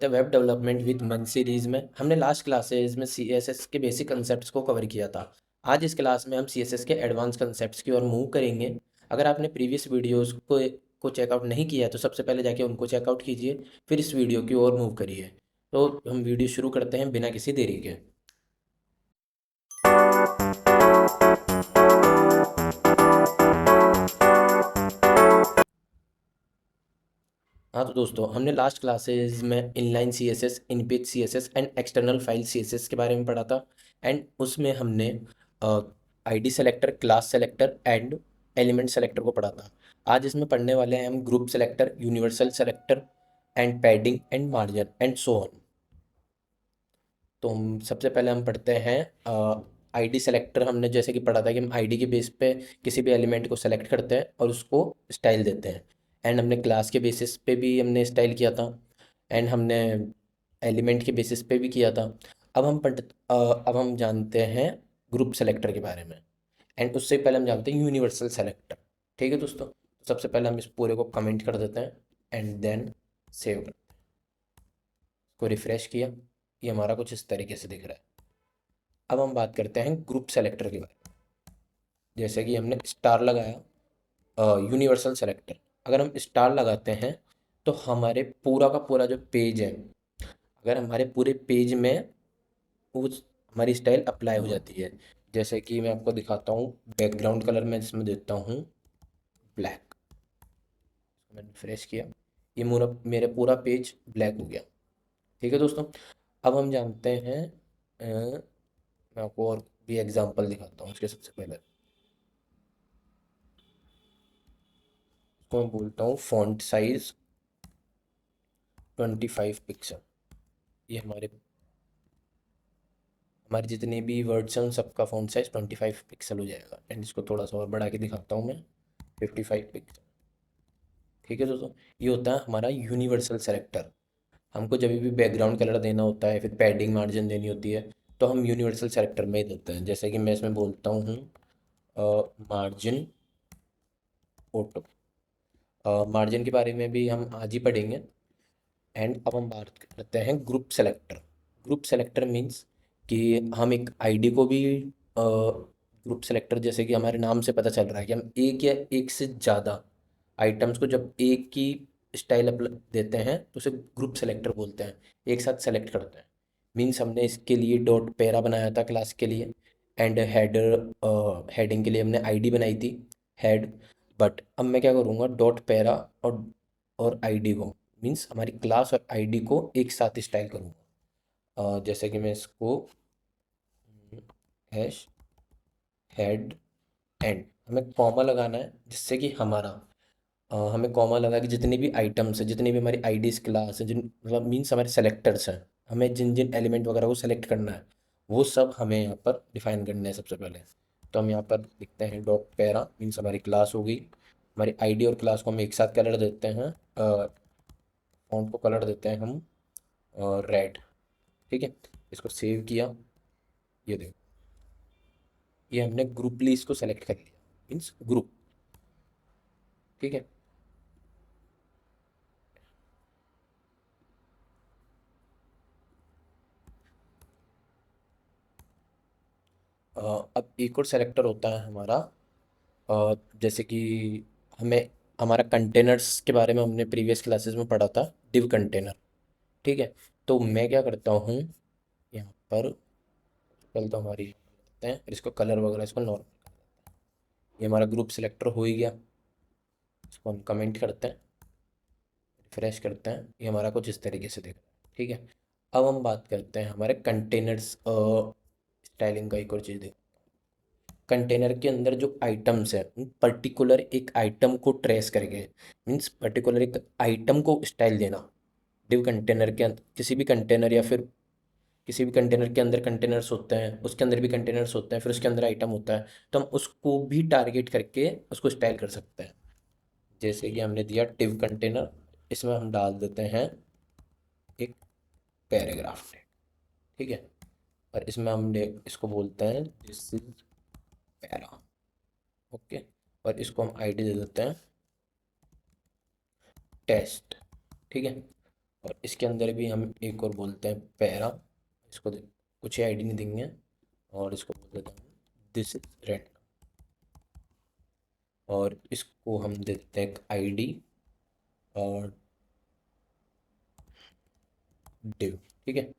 करते हैं web development with मन सीरीज में। हमने लास्ट क्लासेज में CSS के बेसिक कंसेप्ट्स को कवर किया था। आज इस क्लास में हम CSS के एडवांस कंसेप्ट्स की ओर मूव करेंगे। अगर आपने प्रीवियस वीडियोस को चेकआउट नहीं किया है तो सबसे पहले जाके उनको चेकआउट कीजिए, फिर इस वीडियो की ओर मूव करिए। तो हम वीडियो शुरू करते हैं बिना किसी देरी के। हाँ तो दोस्तों, हमने लास्ट क्लासेस में inline CSS, in page CSS and external file CSS के बारे में पढ़ा था। एंड उसमें हमने ID selector, class selector and element selector को पढ़ा था। आज इसमें पढ़ने वाले हैं हम group selector, universal selector and padding and margin and so on. तो हम सबसे पहले हम पढ़ते हैं आईडी सेलेक्टर। हमने जैसे कि पढ़ा था कि हम आईडी के बेस पे किसी भी एलिमेंट को सेलेक्ट करते हैं और उसको स्टाइल देते हैं। एंड हमने क्लास के बेसिस पे भी हमने स्टाइल किया था, एंड हमने एलिमेंट के बेसिस पे भी किया था। अब हम जानते हैं ग्रुप सेलेक्टर के बारे में। एंड उससे पहले हम जानते हैं यूनिवर्सल सेलेक्टर। ठीक है दोस्तों, तो सबसे पहले हम इस पूरे को कमेंट कर देते हैं एंड देन सेव कर, इसको रिफ्रेश किया, ये हमारा कुछ इस तरीके से दिख रहा है। अब हम बात करते हैं ग्रुप सेलेक्टर के बारे में। जैसे कि हमने स्टार लगाया, यूनिवर्सल सेलेक्टर। अगर हम स्टार लगाते हैं तो हमारे पूरा का पूरा जो पेज है, अगर हमारे पूरे पेज में उस हमारी स्टाइल अप्लाई हो जाती है। जैसे कि मैं आपको दिखाता हूँ, बैकग्राउंड कलर मैं इसमें देता हूँ ब्लैक। मैंने रिफ्रेश किया, ये मेरे पूरा पेज ब्लैक हो गया। ठीक है दोस्तों, अब हम जानते हैं मैं आपको और भी एग्जांपल दिखाता हूँ। उसके सबसे पहले इसको मैं बोलता हूँ फॉन्ट साइज 25 पिक्सल। ये हमारे जितने भी वर्ड्स हैं उन सबका फॉन्ट साइज 25 पिक्सल हो जाएगा। एंड इसको थोड़ा सा और बढ़ा के दिखाता हूँ मैं, 55 पिक्सल। ठीक है दोस्तों, ये होता है हमारा यूनिवर्सल सेलेक्टर। हमको जब भी बैकग्राउंड कलर देना होता है, फिर पैडिंग मार्जिन देनी होती है, तो हम यूनिवर्सल सेलेक्टर में ही देते हैं। जैसे कि मैं इसमें बोलता हूँ मार्जिन ऑटो। मार्जिन के बारे में भी हम आज ही पढ़ेंगे। एंड अब हम बात करते हैं group selector. Group selector means कि हम एक आईडी को भी ग्रुप सेलेक्टर, जैसे कि हमारे नाम से पता चल रहा है कि हम एक या एक से ज़्यादा आइटम्स को जब एक की स्टाइल अप देते हैं तो उसे ग्रुप सेलेक्टर बोलते हैं, एक साथ सेलेक्ट करते हैं। मीन्स हमने इसके लिए डॉट पैरा बनाया था क्लास के लिए, एंड हेडिंग के लिए हमने आईडी बनाई थी, हेड। बट अब मैं क्या करूँगा, डॉट पैरा और आईडी को, मीन्स हमारी क्लास और आईडी को एक साथ स्टाइल करूँगा। जैसे कि मैं इसको हैश हेड एंड, हमें कॉमा लगाना है जिससे कि हमें कॉमा लगा कि जितनी भी आइटम्स है, जितनी भी हमारी आईडीज क्लास है, जिन मतलब मीन्स हमारे सेलेक्टर्स हैं, हमें जिन जिन एलिमेंट वगैरह को सेलेक्ट करना है वो सब हमें यहाँ पर डिफाइन करना है सबसे पहले। तो हम यहाँ पर लिखते हैं डॉट पैरा, मीन्स हमारी क्लास होगी। हमारी आईडी और क्लास को हम एक साथ कलर देते हैं, फॉन्ट को कलर देते हैं हम रेड। ठीक है, इसको सेव किया, ये देखो, ये हमने ग्रुप लिस्ट को सेलेक्ट कर लिया, मीन्स ग्रुप। ठीक है, अब एक और सेलेक्टर होता है हमारा, जैसे कि हमें हमारा कंटेनर्स के बारे में हमने प्रीवियस क्लासेस में पढ़ा था, डिव कंटेनर। ठीक है, तो मैं क्या करता हूँ, यहाँ पर पहले तो हमारी करते हैं, फिर इसको कलर वगैरह इसको नॉर्मल। ये हमारा ग्रुप सिलेक्टर हो ही गया। इसको हम कमेंट करते हैं, रिफ्रेश करते हैं, ये हमारा कुछ इस तरीके से दिख रहा है। ठीक है, अब हम बात करते हैं हमारे कंटेनर्स स्टाइलिंग का। एक और चीज़, कंटेनर के अंदर जो आइटम्स है, पर्टिकुलर एक आइटम को ट्रेस करके, मीन्स पर्टिकुलर एक आइटम को स्टाइल देना। डिव कंटेनर के अंदर किसी भी कंटेनर, या फिर किसी भी कंटेनर के अंदर कंटेनर्स होते हैं, उसके अंदर भी कंटेनर्स होते हैं, फिर उसके अंदर आइटम होता है, तो हम उसको भी टारगेट करके उसको स्टाइल कर सकते हैं। जैसे कि हमने दिया डिव कंटेनर, इसमें हम डाल देते हैं एक पैराग्राफ। ठीक है, और इसमें हम इसको बोलते हैं दिस इज पैरा। ओके, और इसको हम आईडी दे देते हैं टेस्ट। ठीक है, और इसके अंदर भी हम एक और बोलते हैं पैरा। इसको कुछ ही आईडी नहीं देंगे, और इसको बोल देता हूँ दिस इज रेंट। और इसको हम दे देते हैं एक आईडी और डिव। ठीक है।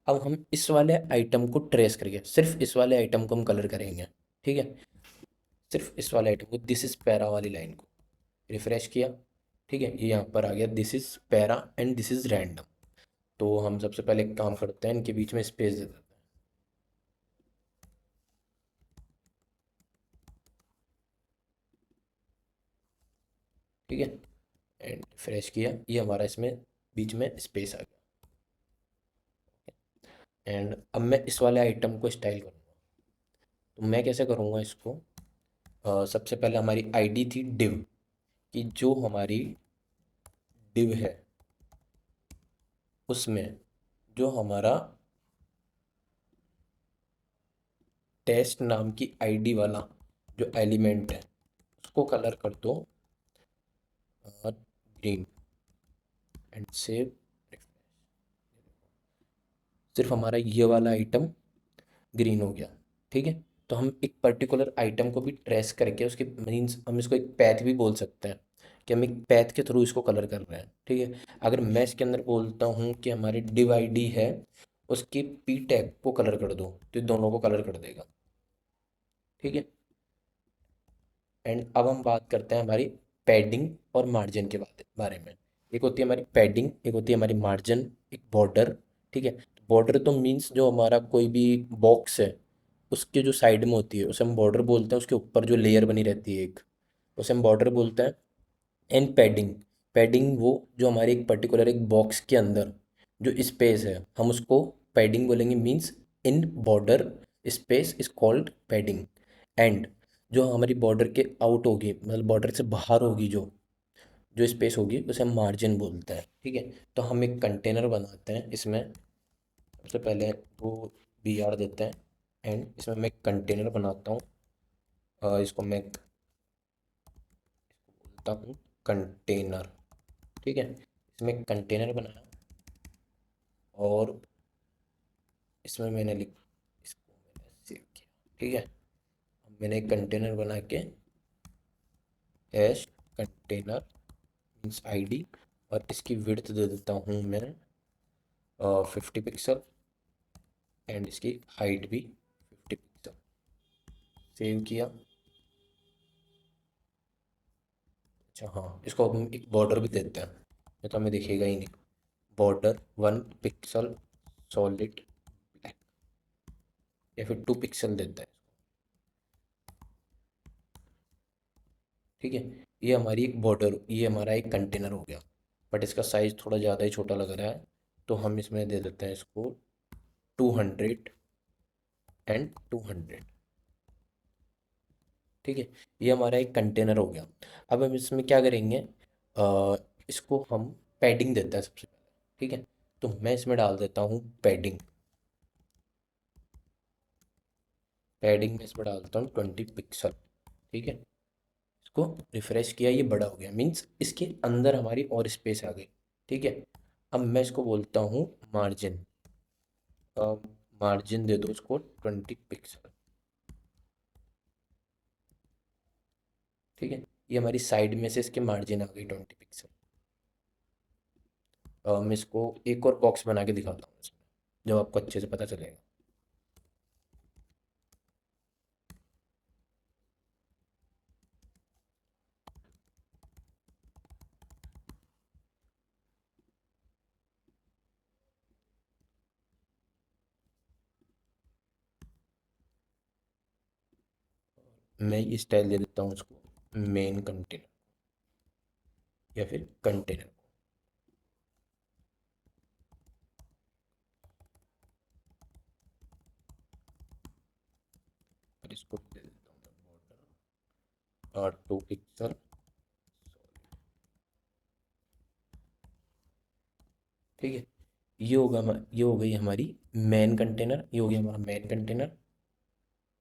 अब हम इस वाले आइटम को ट्रेस करेंगे, सिर्फ इस वाले आइटम को हम कलर करेंगे। ठीक है। सिर्फ इस वाले आइटम को, दिस इज पैरा वाली लाइन को रिफ्रेश किया। ठीक है, ये यहाँ पर आ गया this is para and this is random. तो हम सबसे पहले एक काम करते हैं, इनके बीच में स्पेस दे देते हैं। ठीक है, एंड फ्रेश किया, ये हमारा इसमें बीच में स्पेस आ गया। एंड अब मैं इस वाले आइटम को स्टाइल करूँगा। तो मैं कैसे करूँगा इसको? सबसे पहले हमारी आईडी थी डिव, कि जो हमारी डिव है उसमें जो हमारा टेस्ट नाम की आईडी वाला जो एलिमेंट है उसको कलर कर दो ग्रीन एंड सेव। सिर्फ हमारा ये वाला आइटम ग्रीन हो गया। ठीक है। तो हम एक पर्टिकुलर आइटम को भी ट्रेस करके उसके मीन्स हम इसको एक पैथ भी बोल सकते हैं, कि हम एक पैथ के थ्रू इसको कलर कर रहे हैं। ठीक है। अगर मैं इसके अंदर बोलता हूँ कि हमारी डिव आईडी है, उसके पी टैग को कलर कर दो, तो ये दोनों को कलर कर देगा। ठीक है। एंड अब हम बात करते हैं हमारी पैडिंग और मार्जिन के बारे में। एक होती है हमारी पैडिंग, एक होती है हमारी मार्जिन, एक बॉर्डर। ठीक है। बॉर्डर तो मीन्स जो हमारा कोई भी बॉक्स है उसके जो साइड में होती है उसे हम बॉर्डर बोलते हैं, उसके ऊपर जो लेयर बनी रहती है एक, उसे हम बॉर्डर बोलते हैं। एंड पैडिंग, पैडिंग वो जो हमारे एक पर्टिकुलर एक बॉक्स के अंदर जो स्पेस है हम उसको पैडिंग बोलेंगे, means in border space is called padding. And जो हमारी बॉर्डर के आउट होगी, मतलब बॉर्डर से बाहर होगी जो जो स्पेस होगी उसे हम मार्जिन बोलते हैं। ठीक है। तो हम एक कंटेनर बनाते हैं, इसमें सबसे पहले वो बी आर देते हैं, एंड इसमें मैं एक कंटेनर बनाता हूँ। इसको मैं बोलता हूँ कंटेनर। ठीक है। इसमें एक कंटेनर बनाया और इसमें मैंने लिख इसको मैंने सेव किया। ठीक है। अब मैंने एक कंटेनर बना के हैश कंटेनर मीन्स आईडी, और इसकी विड्थ दे देता हूँ मैं 50 पिक्सल, एंड इसकी हाइट भी 50 पिक्सल। सेव किया। अच्छा हाँ, इसको अब हम एक बॉर्डर भी देते हैं, ये तो हमें दिखेगा ही नहीं। बॉर्डर 1 पिक्सल सॉलिड ब्लैक, या फिर 2 पिक्सल देता है। ठीक है। ये हमारी एक बॉर्डर, ये हमारा एक कंटेनर हो गया, बट इसका साइज़ थोड़ा ज़्यादा ही छोटा लग रहा है, तो हम इसमें दे देते हैं इसको 200 एंड 200। ठीक है। ये हमारा एक कंटेनर हो गया। अब हम इसमें क्या करेंगे, इसको हम पैडिंग देते हैं सबसे पहले। ठीक है। तो मैं इसमें डाल देता हूँ पैडिंग। पैडिंग में इसमें डालता हूँ 20 पिक्सल। ठीक है। इसको रिफ्रेश किया, ये बड़ा हो गया, मीन्स इसके अंदर हमारी और स्पेस आ गई। ठीक है। अब मैं इसको बोलता हूँ मार्जिन। मार्जिन दे दो इसको 20 पिक्सल। ठीक है। ये हमारी साइड में से इसके मार्जिन आ गई 20 पिक्सल। मैं इसको एक और बॉक्स बना के दिखाता हूँ इसमें, जब आपको अच्छे से पता चलेगा। मैं ये स्टाइल दे देता हूँ उसको मेन कंटेनर या फिर कंटेनर को। और इसको दे देता हूँ बॉर्डर और 2 पिक्सल। ठीक है। ये हो गई हमारी मेन कंटेनर, ये हो गया हमारा मेन कंटेनर।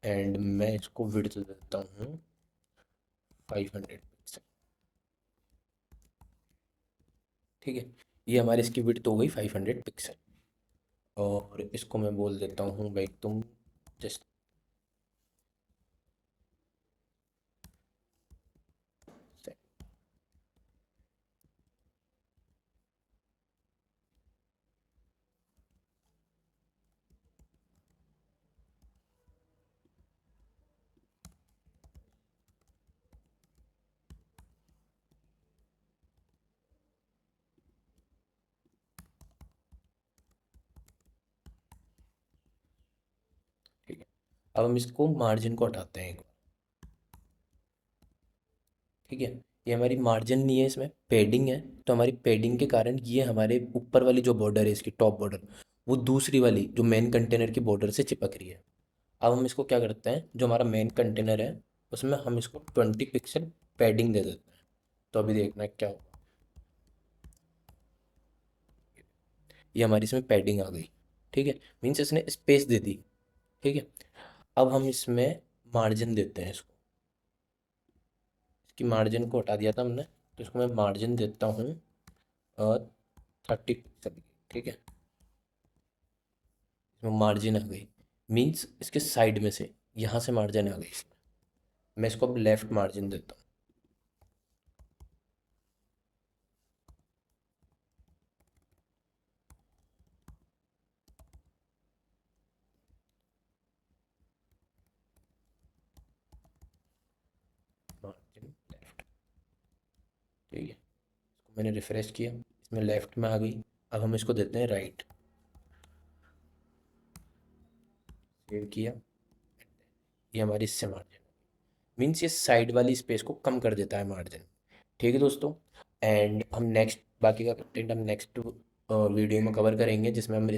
एंड मैं इसको विड्थ दे देता हूँ 500 पिक्सल। ठीक है। ये हमारी इसकी विड्थ हो गई 500 पिक्सल। और इसको मैं बोल देता हूँ भाई तुम जस्ट, ठीक है। अब हम इसको मार्जिन को हटाते हैं एक बार, ठीक है। ये हमारी मार्जिन नहीं है, इसमें पेडिंग है। तो हमारी पेडिंग के कारण ये हमारे ऊपर वाली जो बॉर्डर है इसकी टॉप बॉर्डर, वो दूसरी वाली जो मेन कंटेनर की बॉर्डर से चिपक रही है। अब हम इसको क्या करते हैं, जो हमारा मेन कंटेनर है उसमें हम इसको 20 पिक्सल पैडिंग दे देते हैं। तो अभी देखना है क्या होगा। ये हमारी इसमें पैडिंग आ गई, ठीक है। मीन्स इसने स्पेस दे दी, ठीक है। अब हम इसमें मार्जिन देते हैं इसको, इसकी मार्जिन को हटा दिया था हमने, तो इसको मैं मार्जिन देता हूँ 30 पिक्सल की, ठीक है। इसमें मार्जिन आ गई, मीन्स इसके साइड में से, यहाँ से मार्जिन आ गई इसमें। मैं इसको अब लेफ्ट मार्जिन देता हूँ। मार्जिन लेफ्ट, ठीक है। इसको मैंने रिफ्रेश किया, इसमें लेफ्ट में आ गई। अब हम इसको देते हैं राइट, सेव किया। ये हमारी इससे मार्जिन, मीन्स ये साइड वाली स्पेस को कम कर देता है मार्जिन, ठीक है दोस्तों। एंड हम नेक्स्ट, बाकी का कंटेंट हम नेक्स्ट वीडियो में कवर करेंगे, जिसमें हम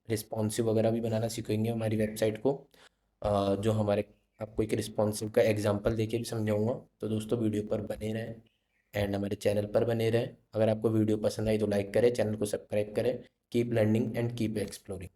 रिस्पॉन्सिव वगैरह भी बनाना सीखेंगे हमारी वेबसाइट को। जो हमारे, आपको एक रिस्पॉन्सिव का एग्जांपल देके भी समझाऊंगा। तो दोस्तों वीडियो पर बने रहें एंड हमारे चैनल पर बने रहें। अगर आपको वीडियो पसंद आई तो लाइक करें, चैनल को सब्सक्राइब करें। Keep learning and keep exploring.